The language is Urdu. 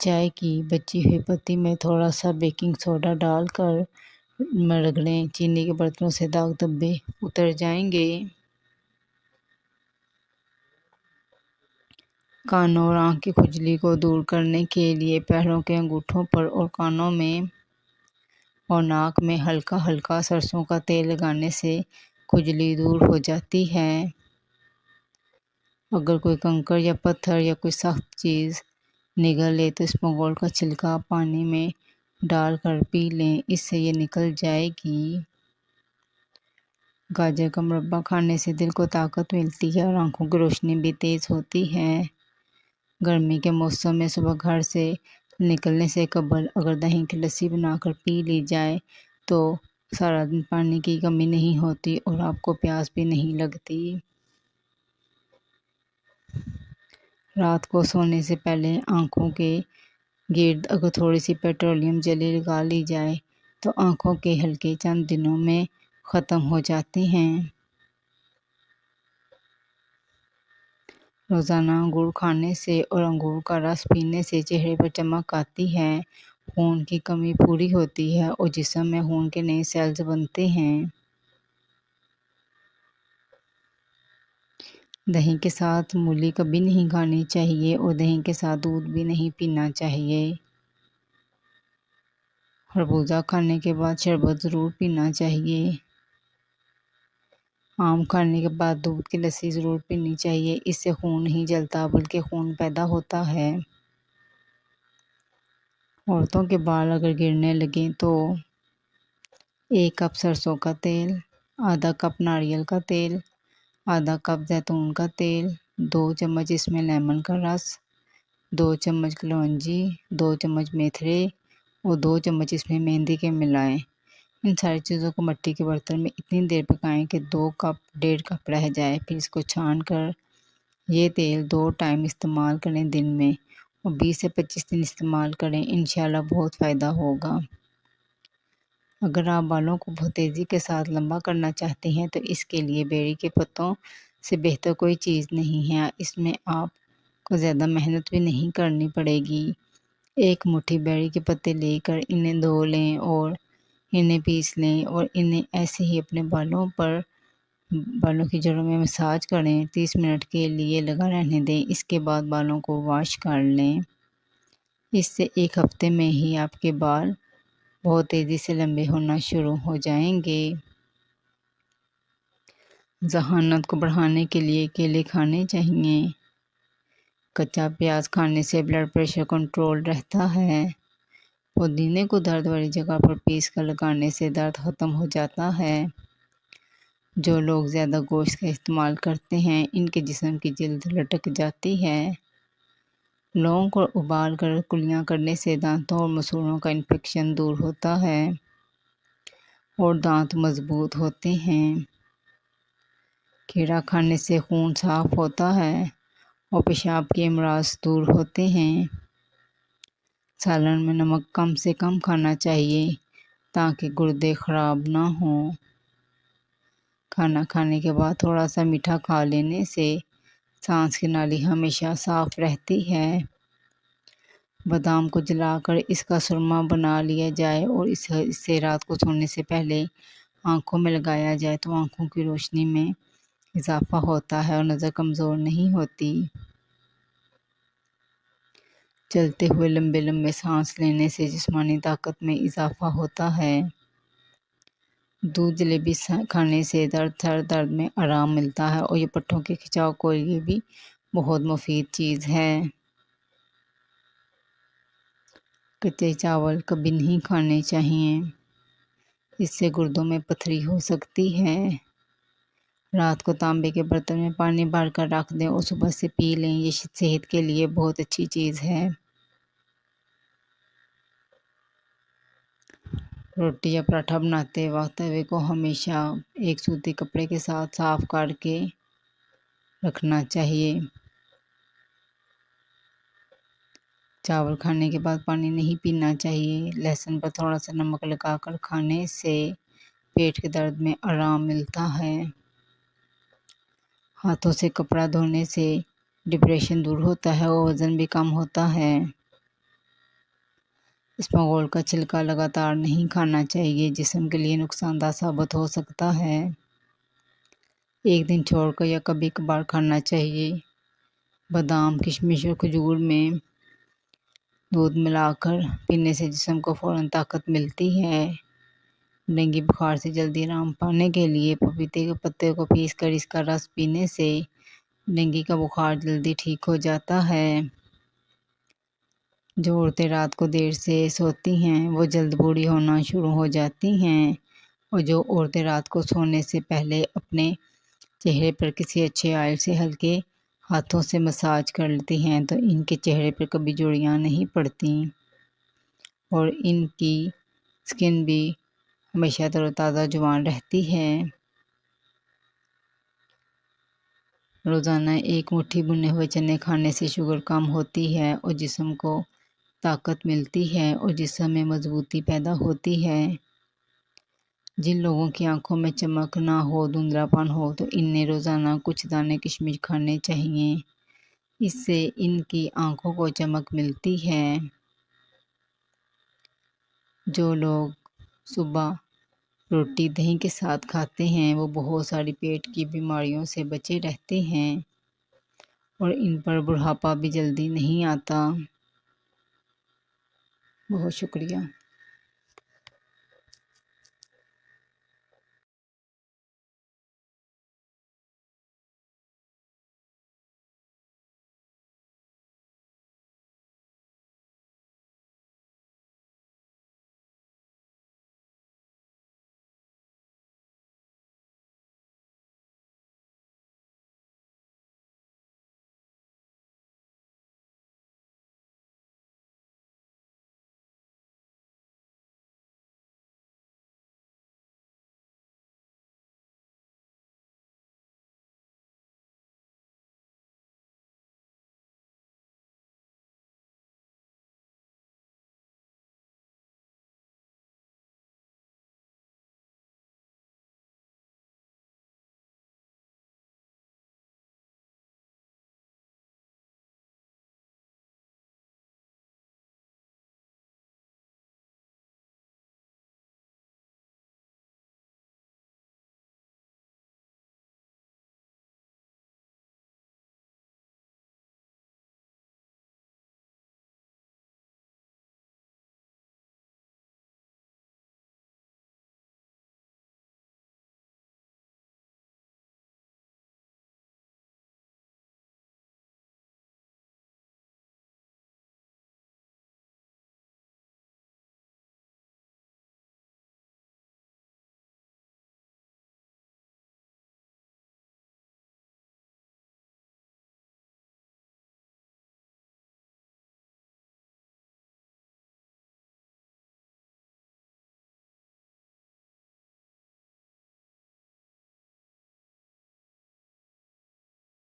چائے کی بچی ہوئی پتی میں تھوڑا سا بیکنگ سوڈا ڈال کر رگڑیں، چینی کے برتنوں سے داغ دھبے اتر جائیں گے۔ کانوں اور آنکھ کی کھجلی کو دور کرنے کے لیے پیروں کے انگوٹھوں پر اور کانوں میں اور ناک میں ہلکا ہلکا سرسوں کا تیل لگانے سے کھجلی دور ہو جاتی ہے۔ اگر کوئی کنکر یا پتھر یا کوئی سخت چیز نگل لے تو اسپغول کا چھلکا پانی میں ڈال کر پی لیں، اس سے یہ نکل جائے گی۔ گاجر کا مربع کھانے سے دل کو طاقت ملتی ہے اور آنکھوں کی روشنی بھی تیز ہوتی ہے۔ گرمی کے موسم میں صبح گھر سے نکلنے سے قبل اگر دہی کی لسی بنا کر پی لی جائے تو سارا دن پانی کی کمی نہیں ہوتی اور آپ کو پیاس بھی نہیں لگتی۔ رات کو سونے سے پہلے آنکھوں کے گرد اگر تھوڑی سی پیٹرولیم جیلی لگا لی جائے تو آنکھوں کے ہلکے چند دنوں میں ختم ہو جاتے ہیں۔ روزانہ انگور کھانے سے اور انگور کا رس پینے سے چہرے پر چمک آتی ہے، خون کی کمی پوری ہوتی ہے اور جسم میں خون کے نئے سیلز بنتے ہیں۔ دہی کے ساتھ مولی کبھی نہیں کھانی چاہیے اور دہی کے ساتھ دودھ بھی نہیں پینا چاہیے۔ خربوزہ کھانے کے بعد شربت ضرور پینا چاہیے۔ آم کھانے کے بعد دودھ کی لسی ضرور پینی چاہیے، اس سے خون نہیں جلتا بلکہ خون پیدا ہوتا ہے۔ عورتوں کے بال اگر گرنے لگیں تو 1 کپ سرسوں کا تیل، آدھا کپ ناریل کا تیل، آدھا کپ زیتون کا تیل، 2 چمچ اس میں لیمن کا رس، 2 چمچ کلونجی، 2 چمچ میتھرے اور 2 چمچ اس میں مہندی کے ملائیں۔ ان ساری چیزوں کو مٹی کے برتن میں اتنی دیر پکائیں کہ 2 کپ 1.5 کپ رہ جائے، پھر اس کو چھان کر یہ تیل 2 ٹائم استعمال کریں دن میں اور 20 سے 25 دن استعمال کریں، انشاءاللہ بہت فائدہ ہوگا۔ اگر آپ بالوں کو بہت تیزی کے ساتھ لمبا کرنا چاہتے ہیں تو اس کے لیے بیری کے پتوں سے بہتر کوئی چیز نہیں ہے، اس میں آپ کو زیادہ محنت بھی نہیں کرنی پڑے گی۔ 1 مٹھی بیری کے پتے لے کر انہیں دھو لیں اور انہیں پیس لیں اور انہیں ایسے ہی اپنے بالوں کی جڑوں میں مساج کریں، 30 منٹ کے لیے لگا رہنے دیں، اس کے بعد بالوں کو واش کر لیں۔ اس سے 1 ہفتے میں ہی آپ کے بال بہت تیزی سے لمبے ہونا شروع ہو جائیں گے۔ ذہانت کو بڑھانے کے لیے کیلے کھانے چاہیے۔ کچا پیاز کھانے سے بلڈ پریشر کنٹرول رہتا ہے۔ پودینے کو درد والی جگہ پر پیس کر لگانے سے درد ختم ہو جاتا ہے۔ جو لوگ زیادہ گوشت کا استعمال کرتے ہیں ان کے جسم کی جلد لٹک جاتی ہے۔ لونگ کو ابال کر کلیاں کرنے سے دانتوں اور مسوڑھوں کا انفیکشن دور ہوتا ہے اور دانت مضبوط ہوتے ہیں۔ کھیرا کھانے سے خون صاف ہوتا ہے اور پیشاب کے امراض دور ہوتے ہیں۔ سالن میں نمک کم سے کم کھانا چاہیے تاکہ گردے خراب نہ ہوں۔ کھانا کھانے کے بعد تھوڑا سا میٹھا کھا لینے سے سانس کی نالی ہمیشہ صاف رہتی ہے۔ بادام کو جلا کر اس کا سرما بنا لیا جائے اور اس سے رات کو سونے سے پہلے آنکھوں میں لگایا جائے تو آنکھوں کی روشنی میں اضافہ ہوتا ہے اور نظر کمزور نہیں ہوتی۔ چلتے ہوئے لمبے لمبے سانس لینے سے جسمانی طاقت میں اضافہ ہوتا ہے۔ دودھ جلیبی کھانے سے سر درد میں آرام ملتا ہے اور یہ پٹھوں کے کھچاؤ کے لیے بھی بہت مفید چیز ہے۔ کچے چاول کبھی نہیں کھانے چاہیے، اس سے گردوں میں پتھری ہو سکتی ہے۔ رات کو تانبے کے برتن میں پانی بھر کر رکھ دیں اور صبح سے پی لیں، یہ صحت کے لیے بہت اچھی چیز ہے۔ روٹی یا پراٹھا بناتے وقت توے کو ہمیشہ ایک سوتی کپڑے کے ساتھ صاف کر کے رکھنا چاہیے۔ چاول کھانے کے بعد پانی نہیں پینا چاہیے۔ لہسن پر تھوڑا سا نمک لگا کر کھانے سے پیٹ کے درد میں آرام ملتا ہے۔ ہاتھوں سے کپڑا دھونے سے ڈپریشن دور ہوتا ہے اور وزن بھی کم ہوتا ہے۔ اسپاغول کا چھلکا لگاتار نہیں کھانا چاہیے، جسم کے لیے نقصان دہ ثابت ہو سکتا ہے۔ ایک دن چھوڑ کر یا کبھی کبھار کھانا چاہیے۔ بادام، کشمش اور کھجور میں دودھ ملا کر پینے سے جسم کو فوراً طاقت ملتی ہے۔ ڈینگی بخار سے جلدی آرام پانے کے لیے پپیتے کے پتے کو پیس کر اس کا رس پینے سے ڈینگی کا بخار جلدی ٹھیک ہو جاتا ہے۔ جو عورتیں رات کو دیر سے سوتی ہیں وہ جلد بوڑھی ہونا شروع ہو جاتی ہیں، اور جو عورتیں رات کو سونے سے پہلے اپنے چہرے پر کسی اچھے آئل سے ہلکے ہاتھوں سے مساج کر لیتی ہیں تو ان کے چہرے پر کبھی جھریاں نہیں پڑتی اور ان کی سکن بھی ہمیشہ تر و تازہ جوان رہتی ہے۔ روزانہ ایک مٹھی بھنے ہوئے چنے کھانے سے شوگر کم ہوتی ہے اور جسم کو طاقت ملتی ہے اور جسم میں مضبوطی پیدا ہوتی ہے۔ جن لوگوں کی آنکھوں میں چمک نہ ہو، دھندلا پن ہو، تو ان نے روزانہ کچھ دانے کشمش کھانے چاہیے۔ اس سے ان کی آنکھوں کو چمک ملتی ہے۔ جو لوگ صبح روٹی دہی کے ساتھ کھاتے ہیں وہ بہت ساری پیٹ کی بیماریوں سے بچے رہتے ہیں اور ان پر بڑھاپا بھی جلدی نہیں آتا۔ بہت شکریہ۔